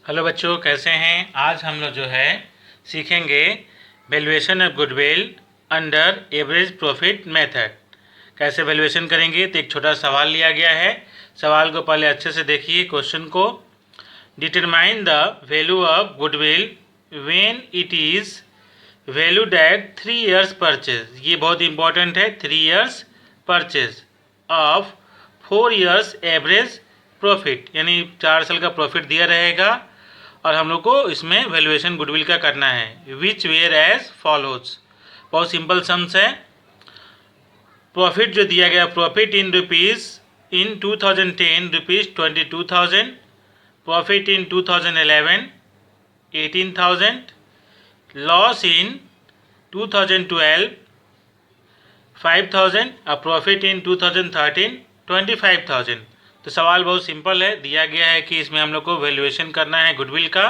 Hello बच्चों, कैसे हैं। आज हम लोग जो है सीखेंगे valuation of goodwill under average profit method. कैसे वैल्यूएशन करेंगे, तो एक छोटा सवाल लिया गया है। सवाल को पहले अच्छे से देखिए क्वेश्चन को। Determine the value of goodwill when it is valued at 3 years purchase. ये बहुत इंपॉर्टेंट है। 3 years purchase of 4 years average profit, यानी 4 साल का प्रॉफिट दिया रहेगा और हम लोग को इसमें वैल्यूएशन गुडविल का करना है। विच वेयर एज फॉलोज। बहुत सिंपल सम्स है। प्रॉफिट जो दिया गया, profit in rupees in 2010 rupees 22,000, profit in 2011 18,000, loss in 2012 5,000 और प्रॉफिट इन 2013 25,000। तो सवाल बहुत सिंपल है। दिया गया है कि इसमें हम लोग को वैल्यूएशन करना है गुडविल का,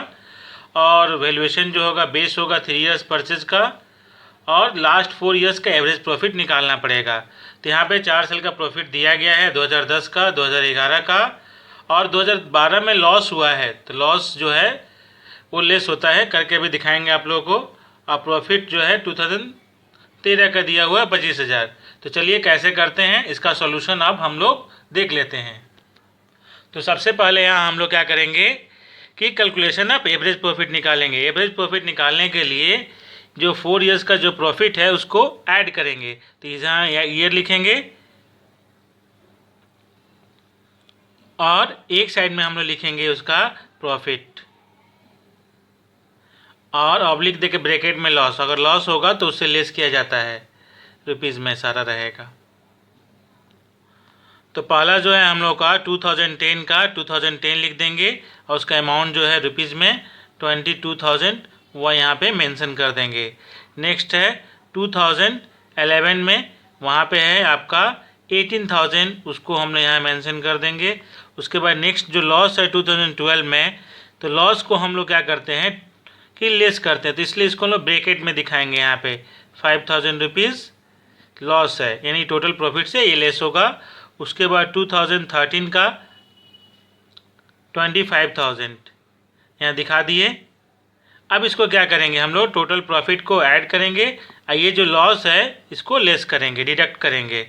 और वैल्यूएशन जो होगा बेस होगा 3 years परचेज का, और लास्ट 4 years का एवरेज प्रॉफिट निकालना पड़ेगा। तो यहाँ पे 4 साल का प्रॉफिट दिया गया है, 2010 का, 2011 का, और 2012 में लॉस हुआ है। तो लॉस जो है वो लेस होता है, करके भी दिखाएंगे आप लोगों को। और प्रॉफिट जो है 2013 का दिया हुआ है 25,000। तो चलिए कैसे करते हैं इसका सॉल्यूशन अब हम लोग देख लेते हैं। तो सबसे पहले यहाँ हम लोग क्या करेंगे कि कैलकुलेशन ऑफ एवरेज प्रॉफिट निकालेंगे। एवरेज प्रॉफिट निकालने के लिए जो 4 years का जो प्रॉफिट है उसको ऐड करेंगे। तो यहाँ ईयर लिखेंगे और एक साइड में हम लोग लिखेंगे उसका प्रॉफिट, और ऑब्लिक देके ब्रैकेट में लॉस। अगर लॉस होगा तो उससे लेस किया जाता है, रुपीज़ में सारा रहेगा। तो पहला जो है हम लोग का 2010 का 2010 लिख देंगे, और उसका अमाउंट जो है रुपीज़ में 22,000 वह यहाँ पे मेंशन कर देंगे। नेक्स्ट है 2011 में, वहाँ पे है आपका 18,000, उसको हम लोग यहाँ मेंशन कर देंगे। उसके बाद नेक्स्ट जो लॉस है 2012 में, तो लॉस को हम लोग क्या करते हैं कि लेस करते हैं, तो इसलिए इसको हम लोग ब्रैकेट में दिखाएंगे। यहाँ पे 5,000 रुपीज़ लॉस है, यानी टोटल प्रॉफिट से ये लेस होगा। उसके बाद 2013 का 25,000 यहाँ दिखा दिए। अब इसको क्या करेंगे, हम लोग टोटल प्रॉफिट को ऐड करेंगे और ये जो लॉस है इसको लेस करेंगे, डिडक्ट करेंगे।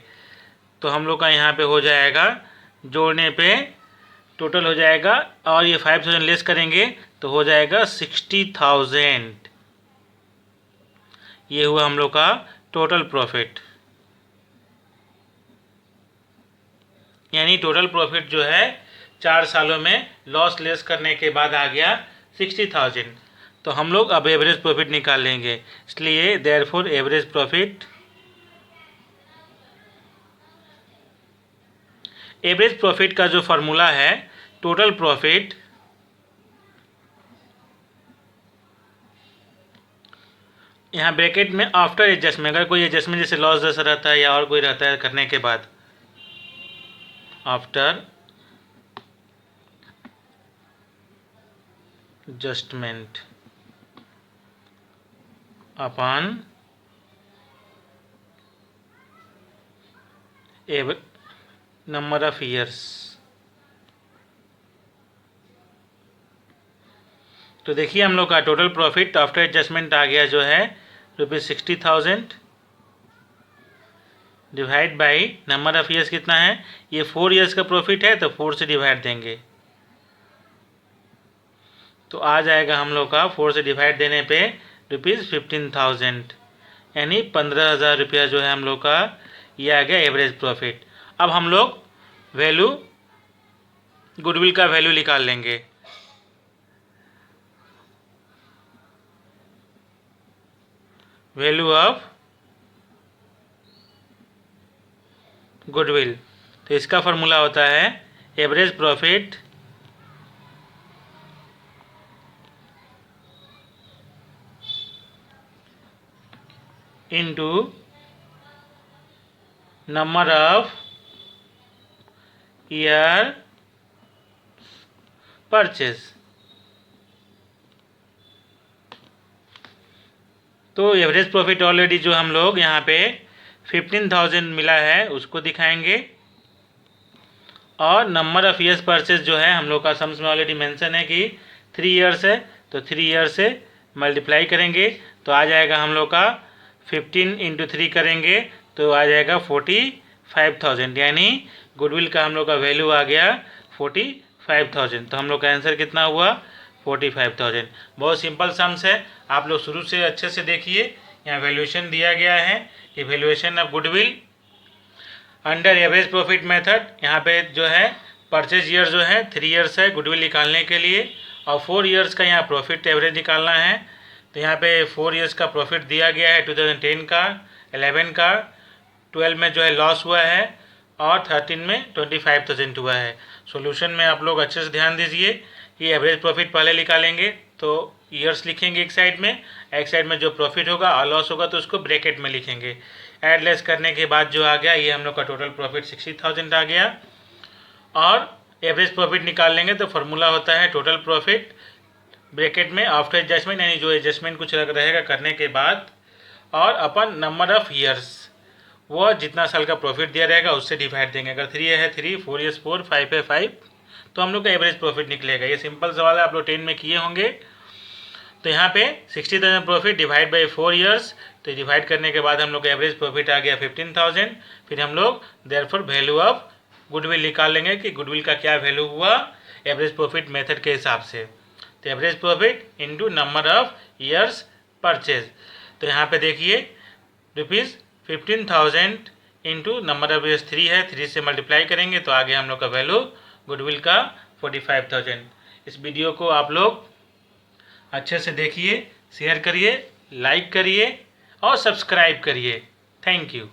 तो हम लोग का यहाँ पे हो जाएगा, जोड़ने पे टोटल हो जाएगा, और ये 5,000 लेस करेंगे तो हो जाएगा 60,000। ये हुआ हम लोग का टोटल प्रॉफिट, यानी टोटल प्रॉफिट जो है 4 सालों में लॉस लेस करने के बाद आ गया 60,000। तो हम लोग अब एवरेज प्रॉफिट निकाल लेंगे, इसलिए therefore average profit, average profit का जो फार्मूला है टोटल प्रॉफिट यहाँ ब्रैकेट में आफ्टर एडजस्टमेंट, अगर कोई एडजस्टमेंट जैसे लॉस जैसा रहता है या और कोई रहता है करने के बाद, after adjustment upon number of years. तो देखिए हम लोग का टोटल प्रॉफिट आफ्टर एडजस्टमेंट आ गया जो है ₹60,000 divide by number of years कितना है, ये 4 years का प्रॉफिट है तो 4 से डिवाइड देंगे, तो आ जाएगा हम लोग का 4 से डिवाइड देने पे ₹15,000, यानी 15,000 रुपया जो है हम लोग का ये आ गया एवरेज प्रॉफिट। अब हम लोग वैल्यू गुडविल का वैल्यू निकाल लेंगे। वैल्यू ऑफ गुडविल, तो इसका फार्मूला होता है average profit into number of year purchase. तो एवरेज प्रॉफिट ऑलरेडी जो हम लोग यहाँ पे 15,000 मिला है उसको दिखाएंगे, और नंबर ऑफ ईयर्स परचेज जो है हम लोग का सम्स में ऑलरेडी मेंशन है कि 3 ईयर्स है तो 3 ईयर से मल्टीप्लाई करेंगे तो आ जाएगा हम लोग का 15 इंटू 3 करेंगे तो आ जाएगा 45,000, यानी गुडविल का हम लोग का वैल्यू आ गया 45,000। तो हम लोग का आंसर कितना हुआ 45,000। बहुत सिंपल सम्स है, आप लोग शुरू से अच्छे से देखिए। यहाँ वैल्यूएशन दिया गया है कि valuation of goodwill under average profit method. यहाँ पे जो है परचेज ईयर जो है 3 ईयर्स है गुडविल निकालने के लिए, और 4 ईयर्स का यहाँ प्रॉफिट एवरेज निकालना है। तो यहाँ पे 4 ईयर्स का प्रॉफिट दिया गया है 2010 का, 11 का, 12 में जो है लॉस हुआ है और 13 में 25,000 हुआ है। सॉल्यूशन में आप लोग अच्छे से ध्यान दीजिए कि एवरेज प्रॉफिट पहले निकालेंगे तो ईयर्स लिखेंगे एक साइड में जो प्रॉफिट होगा और लॉस होगा तो उसको ब्रैकेट में लिखेंगे। ऐड लेस करने के बाद जो आ गया ये हम लोग का टोटल प्रॉफिट 60,000 आ गया। और एवरेज प्रॉफिट निकाल लेंगे तो फार्मूला होता है टोटल प्रॉफिट ब्रैकेट में आफ्टर एडजस्टमेंट, यानी जो एडजस्टमेंट कुछ रहेगा करने के बाद, और अपन नंबर ऑफ ईयर्स, वो जितना साल का प्रॉफिट दिया रहेगा उससे डिवाइड देंगे। अगर 3 है 3, 4 ईयर्स 4, 5 है 5, तो हम लोग का एवरेज प्रॉफिट निकलेगा। ये सिंपल सवाल है, आप लोग 10 में किए होंगे। तो यहाँ पे 60,000 प्रॉफिट डिवाइड बाई 4 ईयर्स, तो डिवाइड करने के बाद हम लोग का एवरेज प्रॉफिट आ गया 15,000। फिर हम लोग देयरफॉर वैल्यू ऑफ गुडविल निकाल लेंगे कि गुडविल का क्या वैल्यू हुआ एवरेज प्रॉफिट मेथड के हिसाब से। तो average profit into number of years purchase. तो यहाँ पे देखिए ₹15,000 इंटू नंबर ऑफ ईयर्स 3 है, 3 से मल्टीप्लाई करेंगे तो आगे हम लोग का वैल्यू गुडविल का 45,000। इस वीडियो को आप लोग अच्छे से देखिए, शेयर करिए, लाइक करिए और सब्सक्राइब करिए। Thank you.